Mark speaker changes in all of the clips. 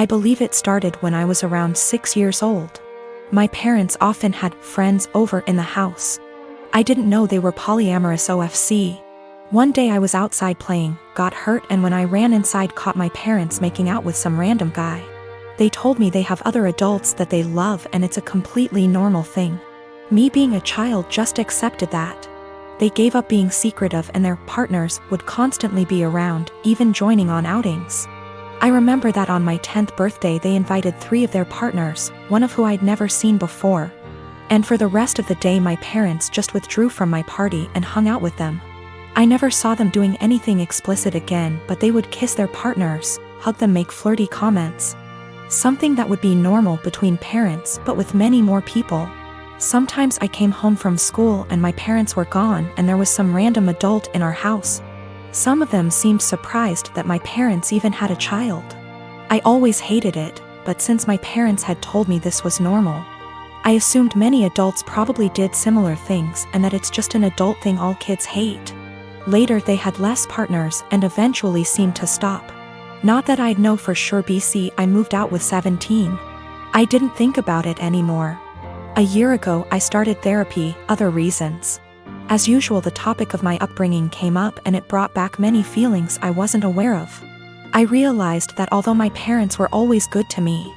Speaker 1: I believe it started when I was around 6 years old. My parents often had friends over in the house. I didn't know they were polyamorous OFC. One day I was outside playing, got hurt, and when I ran inside caught my parents making out with some random guy. They told me they have other adults that they love and it's a completely normal thing. Me being a child just accepted that. They gave up being secretive and their partners would constantly be around, even joining on outings. I remember that on my 10th birthday they invited 3 of their partners, one of who I'd never seen before. And for the rest of the day my parents just withdrew from my party and hung out with them. I never saw them doing anything explicit again, but they would kiss their partners, hug them, make flirty comments. Something that would be normal between parents, but with many more people. Sometimes I came home from school and my parents were gone and there was some random adult in our house. Some of them seemed surprised that my parents even had a child. I always hated it, but since my parents had told me this was normal, I assumed many adults probably did similar things and that it's just an adult thing all kids hate. Later they had less partners and eventually seemed to stop. Not that I'd know for sure. I moved out with 17. I didn't think about it anymore. A year ago I started therapy, other reasons. As usual the topic of my upbringing came up and it brought back many feelings I wasn't aware of. I realized that although my parents were always good to me,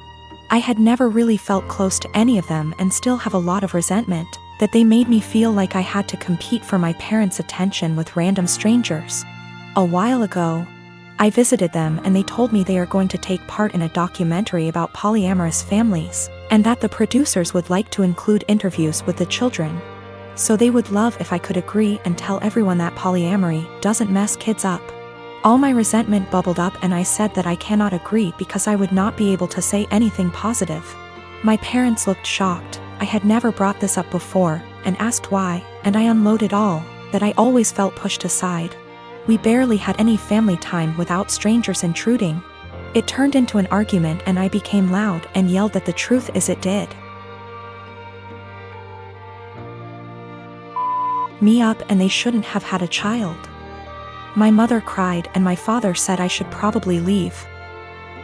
Speaker 1: I had never really felt close to any of them and still have a lot of resentment, that they made me feel like I had to compete for my parents' attention with random strangers. A while ago, I visited them and they told me they are going to take part in a documentary about polyamorous families, and that the producers would like to include interviews with the children. So they would love if I could agree and tell everyone that polyamory doesn't mess kids up. All my resentment bubbled up and I said that I cannot agree because I would not be able to say anything positive. My parents looked shocked. I had never brought this up before, and asked why, and I unloaded all, that I always felt pushed aside. We barely had any family time without strangers intruding. It turned into an argument and I became loud and yelled that the truth is it did me up and they shouldn't have had a child. My mother cried and my father said I should probably leave.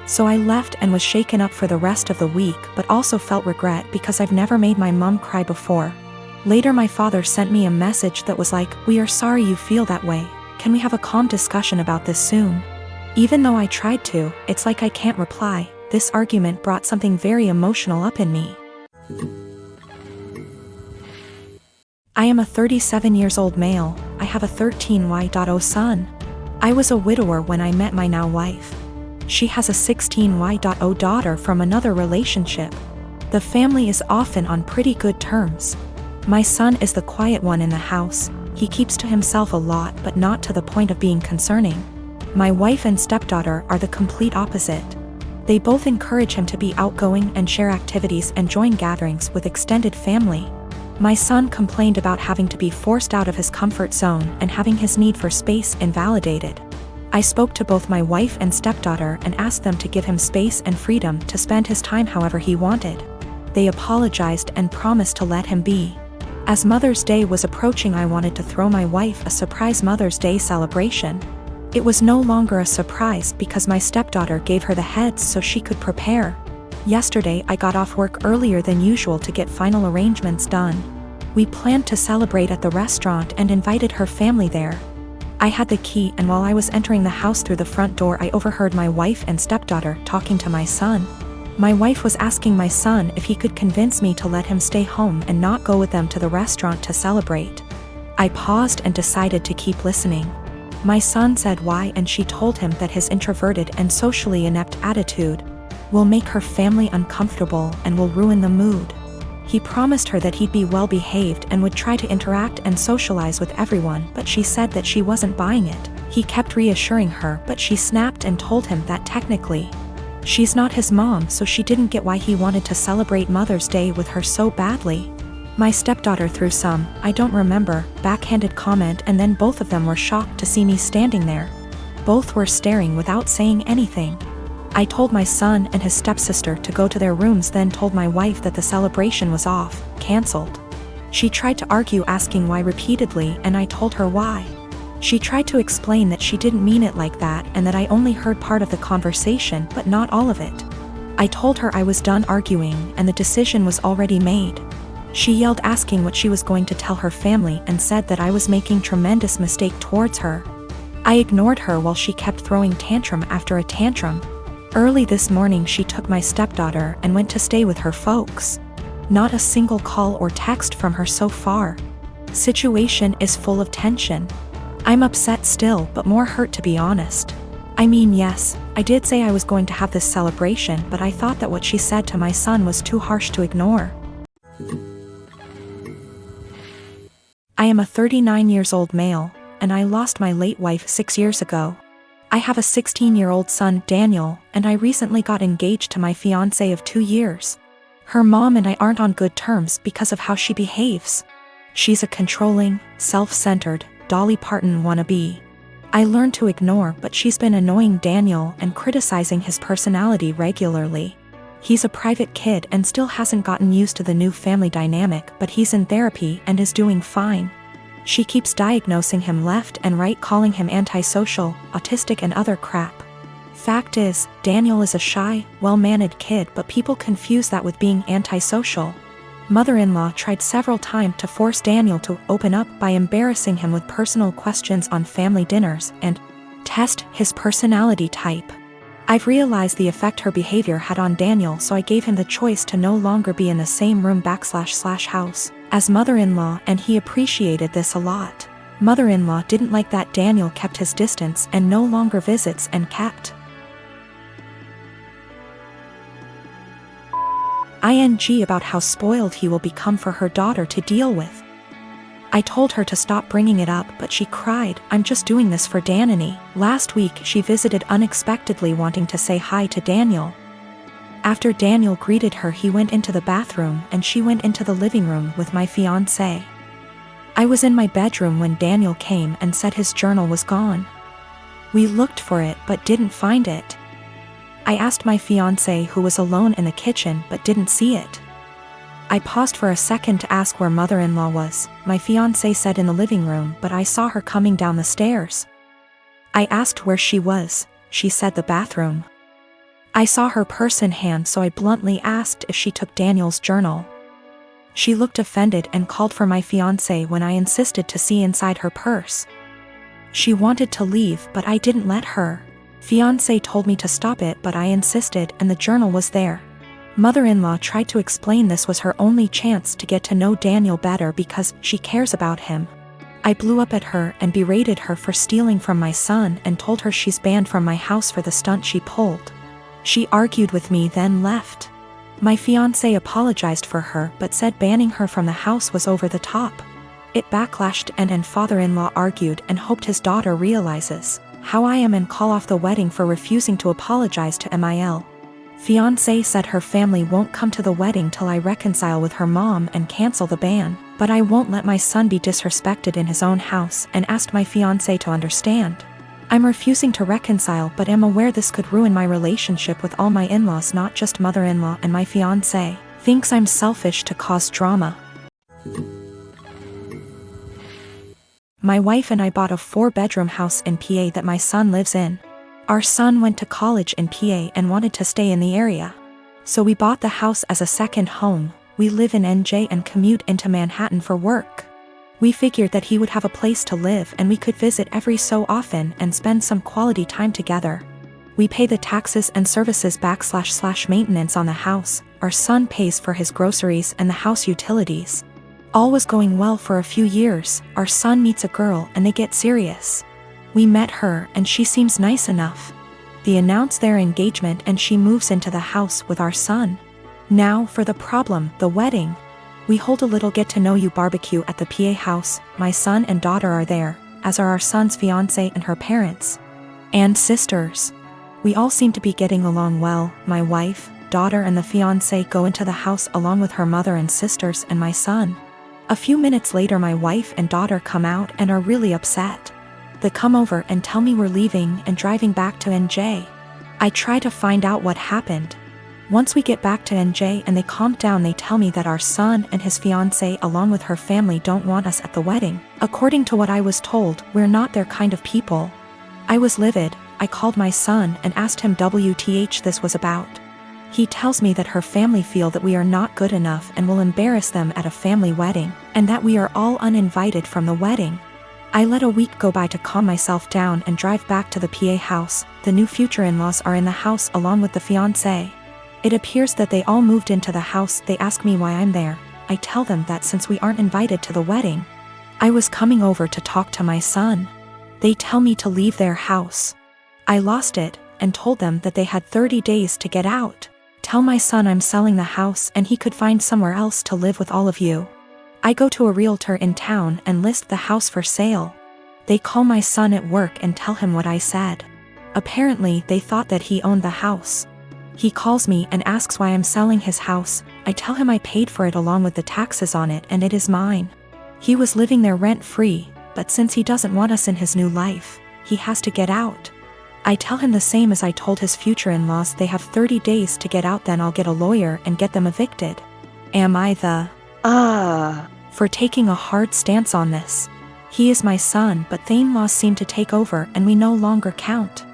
Speaker 1: So I left and was shaken up for the rest of the week, but also felt regret because I've never made my mom cry before. Later my father sent me a message that was like, "We are sorry you feel that way. Can we have a calm discussion about this soon?" Even though I tried to, it's like I can't reply. This argument brought something very emotional up in me. I am a 37 years old male. I have a 13Y.0 son. I was a widower when I met my now wife. She has a 16Y.0 daughter from another relationship. The family is often on pretty good terms. My son is the quiet one in the house. He keeps to himself a lot, but not to the point of being concerning. My wife and stepdaughter are the complete opposite. They both encourage him to be outgoing and share activities and join gatherings with extended family. My son complained about having to be forced out of his comfort zone and having his need for space invalidated. I spoke to both my wife and stepdaughter and asked them to give him space and freedom to spend his time however he wanted. They apologized and promised to let him be. As Mother's Day was approaching, I wanted to throw my wife a surprise Mother's Day celebration. It was no longer a surprise because my stepdaughter gave her the heads so she could prepare. Yesterday I got off work earlier than usual to get final arrangements done. We planned to celebrate at the restaurant and invited her family there. I had the key, and while I was entering the house through the front door I overheard my wife and stepdaughter talking to my son. My wife was asking my son if he could convince me to let him stay home and not go with them to the restaurant to celebrate. I paused and decided to keep listening. My son said why, and she told him that his introverted and socially inept attitude will make her family uncomfortable and will ruin the mood. He promised her that he'd be well behaved and would try to interact and socialize with everyone, but she said that she wasn't buying it. He kept reassuring her, but she snapped and told him that technically she's not his mom, so she didn't get why he wanted to celebrate Mother's Day with her so badly. My stepdaughter threw some, I don't remember, backhanded comment, and then both of them were shocked to see me standing there. Both were staring without saying anything. I told my son and his stepsister to go to their rooms, then told my wife that the celebration was off, cancelled. She tried to argue, asking why repeatedly, and I told her why. She tried to explain that she didn't mean it like that and that I only heard part of the conversation but not all of it. I told her I was done arguing and the decision was already made. She yelled, asking what she was going to tell her family, and said that I was making tremendous mistake towards her. I ignored her while she kept throwing tantrum after a tantrum. Early this morning she took my stepdaughter and went to stay with her folks. Not a single call or text from her so far. Situation is full of tension. I'm upset still, but more hurt, to be honest. I mean, yes, I did say I was going to have this celebration, but I thought that what she said to my son was too harsh to ignore. I am a 39 years old male, and I lost my late wife 6 years ago. I have a 16-year-old son, Daniel, and I recently got engaged to my fiancé of 2 years. Her mom and I aren't on good terms because of how she behaves. She's a controlling, self-centered, Dolly Parton wannabe. I learned to ignore, but she's been annoying Daniel and criticizing his personality regularly. He's a private kid and still hasn't gotten used to the new family dynamic, but he's in therapy and is doing fine. She keeps diagnosing him left and right, calling him antisocial, autistic and other crap. Fact is, Daniel is a shy, well-mannered kid, but people confuse that with being antisocial. Mother-in-law tried several times to force Daniel to open up by embarrassing him with personal questions on family dinners and test his personality type. I've realized the effect her behavior had on Daniel, so I gave him the choice to no longer be in the same room / house as mother-in-law, and he appreciated this a lot. Mother-in-law didn't like that Daniel kept his distance and no longer visits and kept ing about how spoiled he will become for her daughter to deal with. I told her to stop bringing it up, but she cried, "I'm just doing this for Danny." Last week she visited unexpectedly, wanting to say hi to Daniel. After Daniel greeted her, he went into the bathroom and she went into the living room with my fiancé. I was in my bedroom when Daniel came and said his journal was gone. We looked for it but didn't find it. I asked my fiancé, who was alone in the kitchen, but didn't see it. I paused for a second to ask where mother-in-law was. My fiancé said in the living room, but I saw her coming down the stairs. I asked where she was. She said the bathroom. I saw her purse in hand, so I bluntly asked if she took Daniel's journal. She looked offended and called for my fiancé when I insisted to see inside her purse. She wanted to leave, but I didn't let her. Fiancé told me to stop it, but I insisted, and the journal was there. Mother-in-law tried to explain this was her only chance to get to know Daniel better because she cares about him. I blew up at her and berated her for stealing from my son and told her she's banned from my house for the stunt she pulled. She argued with me, then left. My fiancé apologized for her but said banning her from the house was over the top. It backlashed and father-in-law argued and hoped his daughter realizes how I am and call off the wedding for refusing to apologize to Mil. Fiancé said her family won't come to the wedding till I reconcile with her mom and cancel the ban, but I won't let my son be disrespected in his own house and asked my fiancé to understand. I'm refusing to reconcile, but am aware this could ruin my relationship with all my in-laws, not just mother-in-law, and my fiancé thinks I'm selfish to cause drama. My wife and I bought a 4-bedroom house in PA that my son lives in. Our son went to college in PA and wanted to stay in the area. So we bought the house as a second home. We live in NJ and commute into Manhattan for work. We figured that he would have a place to live and we could visit every so often and spend some quality time together. We pay the taxes and services / maintenance on the house. Our son pays for his groceries and the house utilities. All was going well for a few years. Our son meets a girl and they get serious. We met her and she seems nice enough. They announce their engagement and she moves into the house with our son. Now for the problem, the wedding. We hold a little get-to-know-you barbecue at the PA house. My son and daughter are there, as are our son's fiancé and her parents. And sisters. We all seem to be getting along well. My wife, daughter and the fiancé go into the house along with her mother and sisters and my son. A few minutes later my wife and daughter come out and are really upset. They come over and tell me we're leaving and driving back to NJ. I try to find out what happened. Once we get back to NJ and they calm down, they tell me that our son and his fiancé along with her family don't want us at the wedding. According to what I was told, we're not their kind of people. I was livid. I called my son and asked him WTH this was about. He tells me that her family feel that we are not good enough and will embarrass them at a family wedding, and that we are all uninvited from the wedding. I let a week go by to calm myself down and drive back to the PA house. The new future in-laws are in the house along with the fiancé. It appears that they all moved into the house. They ask me why I'm there. I tell them that since we aren't invited to the wedding, I was coming over to talk to my son. They tell me to leave their house. I lost it and told them that they had 30 days to get out. Tell my son I'm selling the house and he could find somewhere else to live with all of you. I go to a realtor in town and list the house for sale. They call my son at work and tell him what I said. Apparently they thought that he owned the house. He calls me and asks why I'm selling his house. I tell him I paid for it along with the taxes on it and it is mine. He was living there rent-free, but since he doesn't want us in his new life, he has to get out. I tell him the same as I told his future in-laws. They have 30 days to get out, then I'll get a lawyer and get them evicted. Am I the for taking a hard stance on this? He is my son, but the in-laws seem to take over and we no longer count.